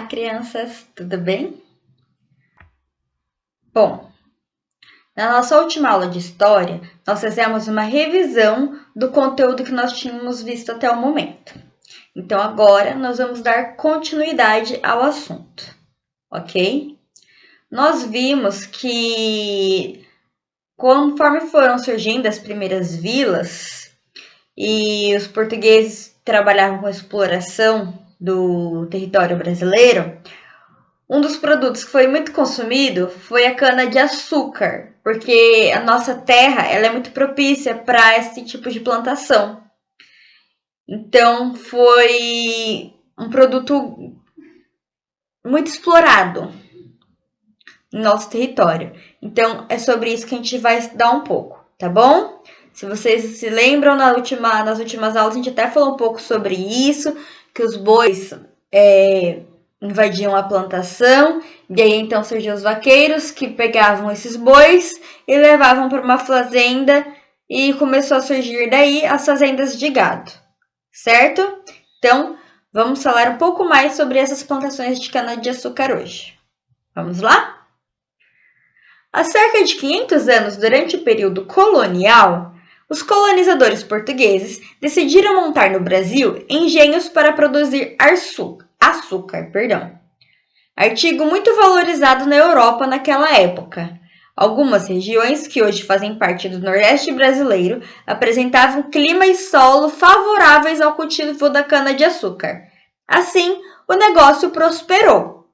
Olá, crianças, tudo bem? Bom, na nossa última aula de história, nós fizemos uma revisão do conteúdo que nós tínhamos visto até o momento. Então, agora nós vamos dar continuidade ao assunto, ok? Nós vimos que, conforme foram surgindo as primeiras vilas e os portugueses trabalhavam com a exploração do território brasileiro, um dos produtos que foi muito consumido foi a cana-de-açúcar, porque a nossa terra ela é muito propícia para esse tipo de plantação. Então, foi um produto muito explorado em nosso território. Então, é sobre isso que a gente vai estudar um pouco, tá bom? Se vocês se lembram, nas últimas aulas a gente até falou um pouco sobre isso, que os bois invadiam a plantação, e aí então surgiam os vaqueiros que pegavam esses bois e levavam para uma fazenda e começou a surgir daí as fazendas de gado, certo? Então, vamos falar um pouco mais sobre essas plantações de cana-de-açúcar hoje. Vamos lá? Há cerca de 500 anos, durante o período colonial, os colonizadores portugueses decidiram montar no Brasil engenhos para produzir açúcar, artigo muito valorizado na Europa naquela época. Algumas regiões, que hoje fazem parte do Nordeste brasileiro, apresentavam clima e solo favoráveis ao cultivo da cana-de-açúcar. Assim, o negócio prosperou.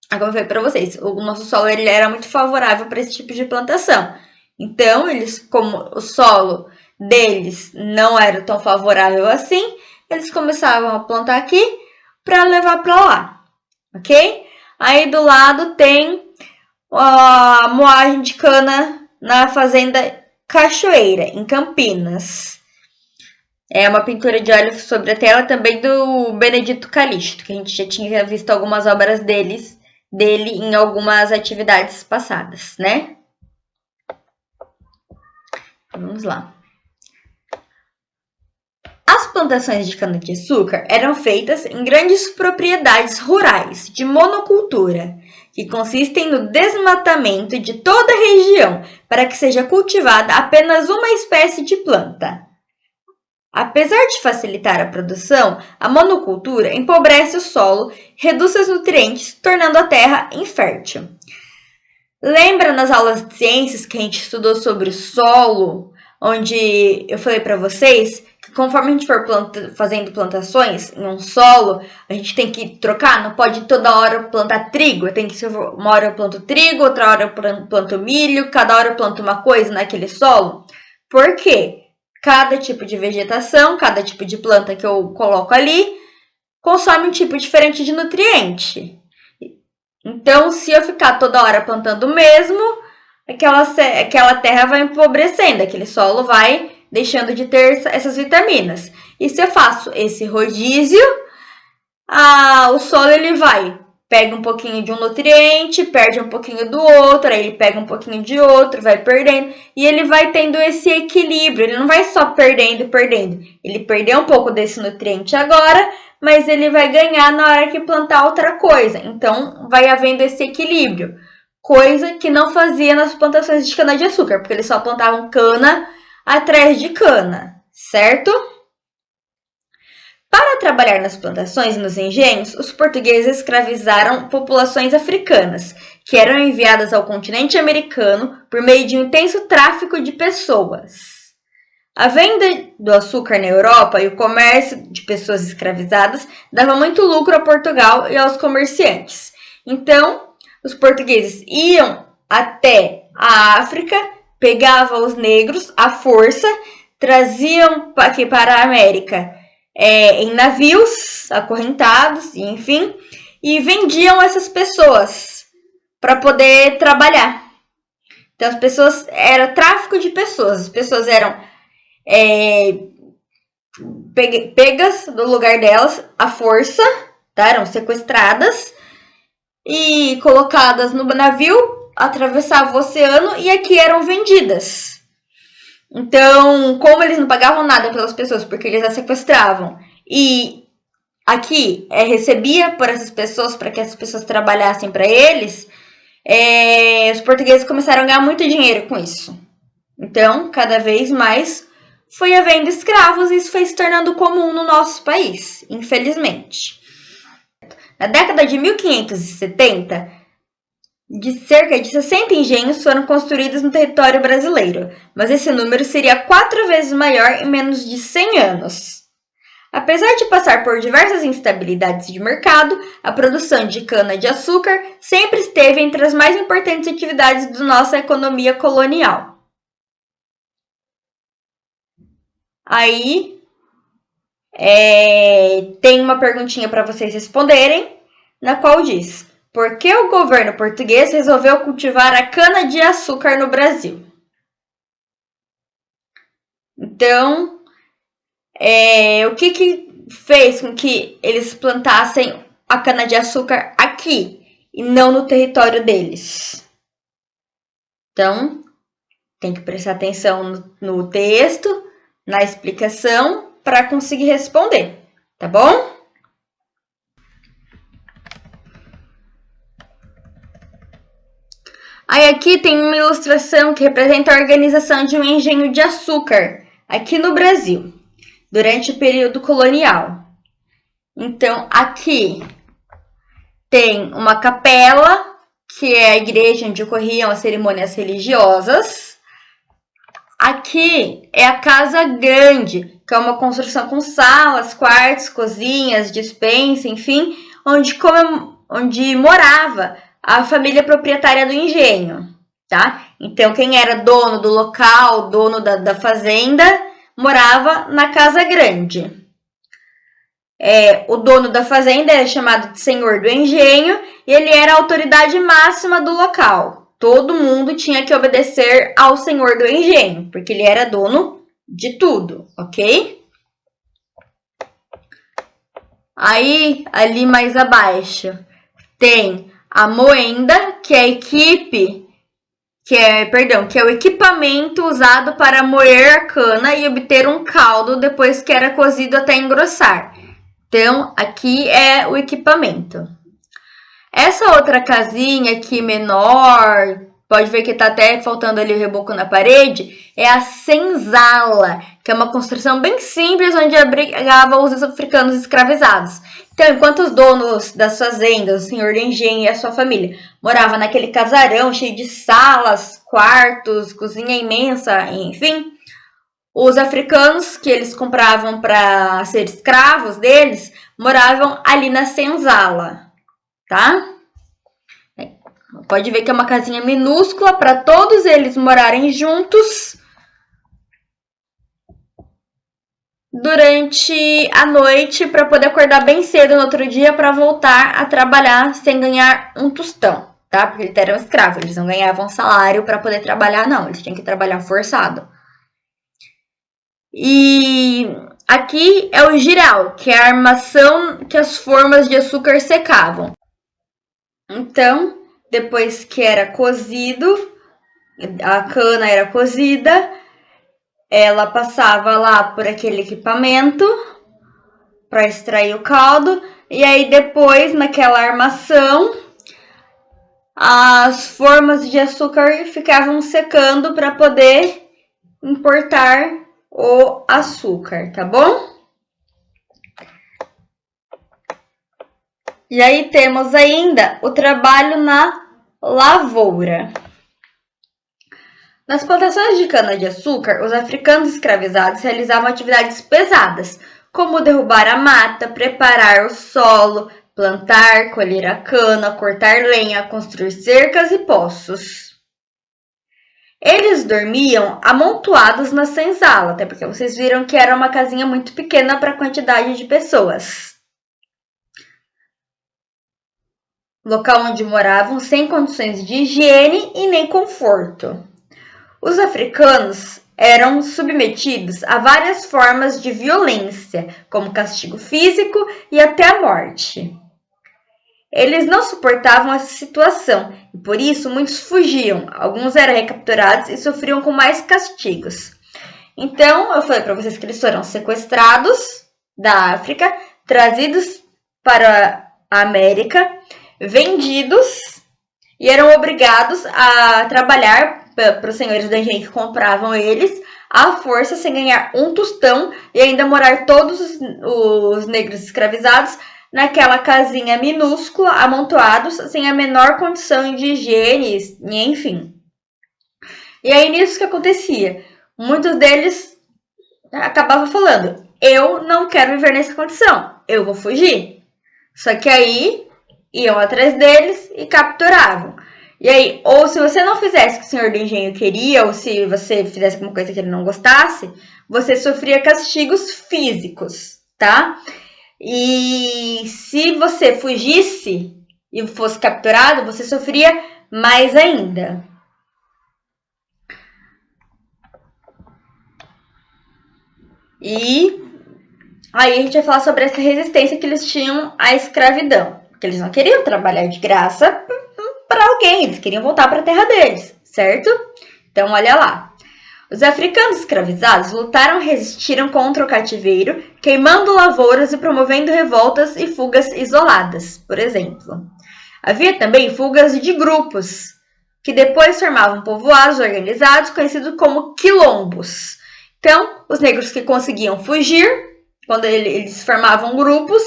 Como eu falei para vocês, o nosso solo ele era muito favorável para esse tipo de plantação. Então, como o solo deles não era tão favorável assim, eles começavam a plantar aqui para levar para lá, ok? Aí do lado tem a moagem de cana na fazenda Cachoeira, em Campinas. É uma pintura de óleo sobre a tela também do Benedito Calixto, que a gente já tinha visto algumas obras dele em algumas atividades passadas, né? Vamos lá. As plantações de cana-de-açúcar eram feitas em grandes propriedades rurais de monocultura, que consistem no desmatamento de toda a região para que seja cultivada apenas uma espécie de planta. Apesar de facilitar a produção, a monocultura empobrece o solo, reduz seus nutrientes, tornando a terra infértil. Lembra nas aulas de ciências que a gente estudou sobre o solo, onde eu falei para vocês que conforme a gente for fazendo plantações em um solo, a gente tem que trocar, não pode toda hora plantar trigo, tem que ser uma hora eu planto trigo, outra hora eu planto milho, cada hora eu planto uma coisa naquele solo. Por quê? Cada tipo de vegetação, cada tipo de planta que eu coloco ali, consome um tipo diferente de nutriente. Então, se eu ficar toda hora plantando o mesmo, aquela terra vai empobrecendo, aquele solo vai deixando de ter essas vitaminas. E se eu faço esse rodízio, o solo ele pega um pouquinho de um nutriente, perde um pouquinho do outro, aí ele pega um pouquinho de outro, vai perdendo, e ele vai tendo esse equilíbrio, ele não vai só perdendo. Ele perdeu um pouco desse nutriente agora, mas ele vai ganhar na hora que plantar outra coisa. Então, vai havendo esse equilíbrio, coisa que não fazia nas plantações de cana-de-açúcar, porque eles só plantavam cana atrás de cana, certo? Para trabalhar nas plantações e nos engenhos, os portugueses escravizaram populações africanas, que eram enviadas ao continente americano por meio de um intenso tráfico de pessoas. A venda do açúcar na Europa e o comércio de pessoas escravizadas dava muito lucro a Portugal e aos comerciantes. Então, os portugueses iam até a África, pegavam os negros à força, traziam aqui para a América em navios acorrentados, enfim, e vendiam essas pessoas para poder trabalhar. Então, as pessoas era tráfico de pessoas, as pessoas eram pegas do lugar delas à força, tá? Eram sequestradas e colocadas no navio, atravessavam o oceano e aqui eram vendidas. Então, como eles não pagavam nada pelas pessoas, porque eles as sequestravam e aqui recebia por essas pessoas, para que essas pessoas trabalhassem para eles, os portugueses começaram a ganhar muito dinheiro com isso. Então, cada vez mais foi havendo escravos e isso foi se tornando comum no nosso país, infelizmente. Na década de 1570, de cerca de 60 engenhos foram construídos no território brasileiro, mas esse número seria 4 vezes maior em menos de 100 anos. Apesar de passar por diversas instabilidades de mercado, a produção de cana-de-açúcar sempre esteve entre as mais importantes atividades da nossa economia colonial. Aí, tem uma perguntinha para vocês responderem, na qual diz: por que o governo português resolveu cultivar a cana-de-açúcar no Brasil? Então, o que fez com que eles plantassem a cana-de-açúcar aqui e não no território deles? Então, tem que prestar atenção no texto, na explicação, para conseguir responder, tá bom? Aí aqui tem uma ilustração que representa a organização de um engenho de açúcar aqui no Brasil, durante o período colonial. Então, aqui tem uma capela, que é a igreja onde ocorriam as cerimônias religiosas. Aqui é a casa grande, que é uma construção com salas, quartos, cozinhas, despensa, enfim, onde morava a família proprietária do engenho, tá? Então, quem era dono do local, dono da fazenda, morava na casa grande. O dono da fazenda era chamado de senhor do engenho e ele era a autoridade máxima do local. Todo mundo tinha que obedecer ao senhor do engenho, porque ele era dono de tudo, ok? Aí, ali mais abaixo, tem a moenda, que é a equipe, que é o equipamento usado para moer a cana e obter um caldo depois que era cozido até engrossar. Então, aqui é o equipamento. Essa outra casinha aqui menor, pode ver que tá até faltando ali o reboco na parede, é a senzala, que é uma construção bem simples onde abrigava os africanos escravizados. Então, enquanto os donos das fazendas, o senhor do engenho e a sua família moravam naquele casarão cheio de salas, quartos, cozinha imensa, enfim, os africanos que eles compravam para ser escravos deles moravam ali na senzala. Tá? Pode ver que é uma casinha minúscula para todos eles morarem juntos durante a noite para poder acordar bem cedo no outro dia para voltar a trabalhar sem ganhar um tostão, tá? Porque eles eram escravos, eles não ganhavam salário para poder trabalhar, não, eles tinham que trabalhar forçado. E aqui é o jiral, que é a armação que as formas de açúcar secavam. Então, depois que era cozido, a cana era cozida, ela passava lá por aquele equipamento para extrair o caldo, e aí depois, naquela armação, as formas de açúcar ficavam secando para poder importar o açúcar, tá bom? E aí temos ainda o trabalho na lavoura. Nas plantações de cana-de-açúcar, os africanos escravizados realizavam atividades pesadas, como derrubar a mata, preparar o solo, plantar, colher a cana, cortar lenha, construir cercas e poços. Eles dormiam amontoados na senzala, até porque vocês viram que era uma casinha muito pequena para a quantidade de pessoas. Local onde moravam sem condições de higiene e nem conforto. Os africanos eram submetidos a várias formas de violência, como castigo físico e até a morte. Eles não suportavam essa situação e por isso muitos fugiam. Alguns eram recapturados e sofriam com mais castigos. Então, eu falei para vocês que eles foram sequestrados da África, trazidos para a América, vendidos e eram obrigados a trabalhar para os senhores do engenho que compravam eles à força, sem ganhar um tostão, e ainda morar todos os negros escravizados naquela casinha minúscula, amontoados, sem a menor condição de higiene, enfim. E aí, nisso que acontecia, muitos deles acabavam falando, eu não quero viver nessa condição, eu vou fugir. Só que aí, iam atrás deles e capturavam. E aí, ou se você não fizesse o que o senhor do engenho queria, ou se você fizesse alguma coisa que ele não gostasse, você sofria castigos físicos, tá? E se você fugisse e fosse capturado, você sofria mais ainda. E aí a gente vai falar sobre essa resistência que eles tinham à escravidão. Porque eles não queriam trabalhar de graça para alguém, eles queriam voltar para a terra deles, certo? Então, olha lá. Os africanos escravizados lutaram e resistiram contra o cativeiro, queimando lavouras e promovendo revoltas e fugas isoladas, por exemplo. Havia também fugas de grupos, que depois formavam povoados organizados, conhecidos como quilombos. Então, os negros que conseguiam fugir, quando eles formavam grupos,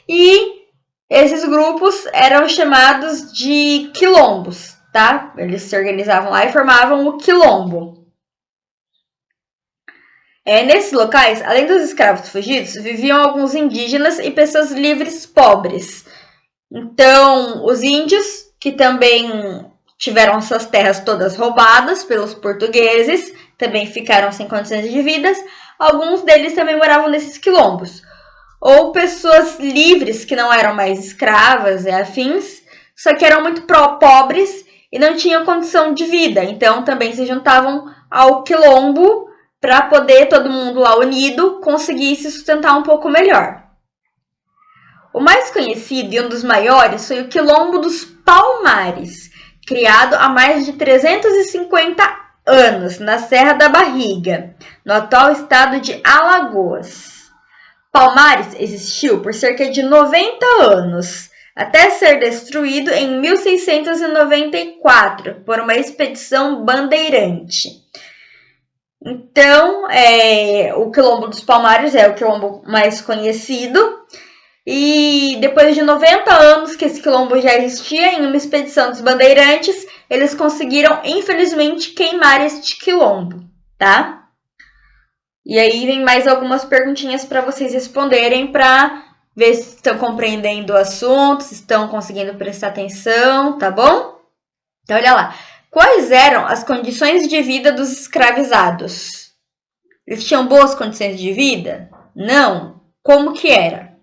e esses grupos eram chamados de quilombos, tá? Eles se organizavam lá e formavam o quilombo. Nesses locais, além dos escravos fugidos, viviam alguns indígenas e pessoas livres pobres. Então, os índios, que também tiveram suas terras todas roubadas pelos portugueses, também ficaram sem condições de vida. Alguns deles também moravam nesses quilombos. Ou pessoas livres, que não eram mais escravas e afins, só que eram muito pobres e não tinham condição de vida. Então, também se juntavam ao quilombo para poder todo mundo lá unido conseguir se sustentar um pouco melhor. O mais conhecido e um dos maiores foi o Quilombo dos Palmares, criado há mais de 350 anos na Serra da Barriga, no atual estado de Alagoas. Palmares existiu por cerca de 90 anos, até ser destruído em 1694 por uma expedição bandeirante. Então, o Quilombo dos Palmares é o quilombo mais conhecido. E depois de 90 anos que esse quilombo já existia, em uma expedição dos bandeirantes, eles conseguiram, infelizmente, queimar este quilombo, tá? E aí vem mais algumas perguntinhas para vocês responderem para ver se estão compreendendo o assunto, se estão conseguindo prestar atenção, tá bom? Então, olha lá. Quais eram as condições de vida dos escravizados? Eles tinham boas condições de vida? Não. Como que era?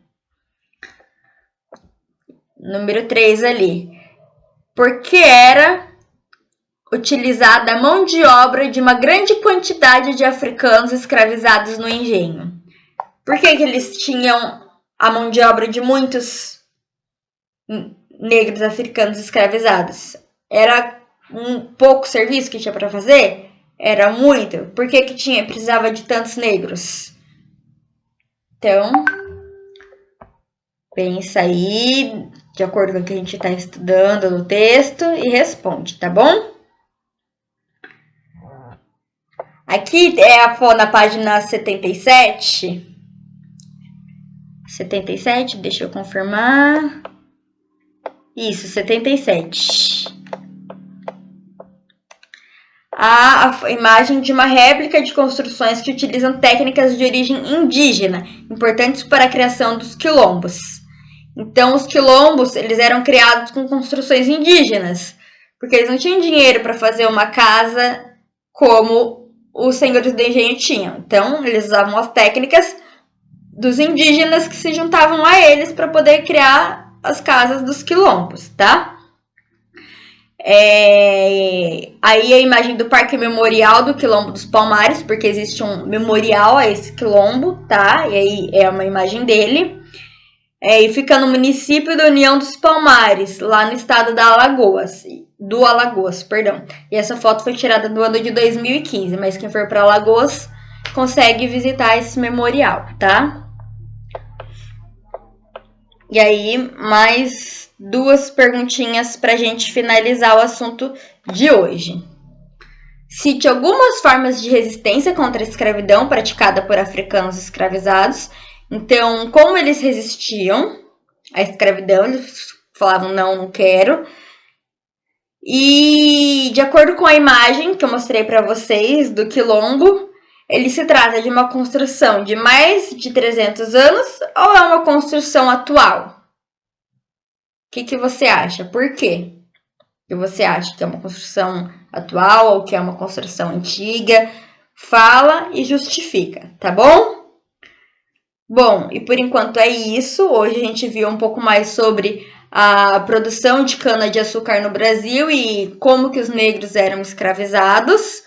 Número 3 ali. Por que era utilizada a mão de obra de uma grande quantidade de africanos escravizados no engenho? Por que eles tinham a mão de obra de muitos negros africanos escravizados? Era um pouco serviço que tinha para fazer? Era muito. Por que precisava de tantos negros? Então, pensa aí, de acordo com o que a gente está estudando no texto, e responde, tá bom? Aqui na página 77. 77, deixa eu confirmar. Isso, 77. A imagem de uma réplica de construções que utilizam técnicas de origem indígena, importantes para a criação dos quilombos. Então, os quilombos, eles eram criados com construções indígenas, porque eles não tinham dinheiro para fazer uma casa como os senhores do engenho tinham. Então, eles usavam as técnicas dos indígenas que se juntavam a eles para poder criar as casas dos quilombos, tá? Aí a imagem do Parque Memorial do Quilombo dos Palmares, porque existe um memorial a esse quilombo, tá? E aí é uma imagem dele. E fica no município da União dos Palmares, lá no estado do Alagoas. E essa foto foi tirada no ano de 2015, mas quem for para Alagoas consegue visitar esse memorial, tá? E aí, mais 2 perguntinhas para a gente finalizar o assunto de hoje. Cite algumas formas de resistência contra a escravidão praticada por africanos escravizados. Então, como eles resistiam à escravidão, eles falavam não quero. E de acordo com a imagem que eu mostrei para vocês do quilombo, ele se trata de uma construção de mais de 300 anos ou é uma construção atual? O que você acha? Por quê? Que você acha que é uma construção atual ou que é uma construção antiga? Fala e justifica, tá bom? Bom, e por enquanto é isso. Hoje a gente viu um pouco mais sobre a produção de cana-de-açúcar no Brasil e como que os negros eram escravizados.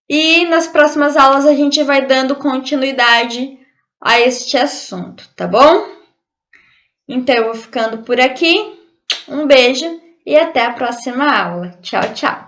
E nas próximas aulas a gente vai dando continuidade a este assunto, tá bom? Então eu vou ficando por aqui. Um beijo e até a próxima aula. Tchau, tchau!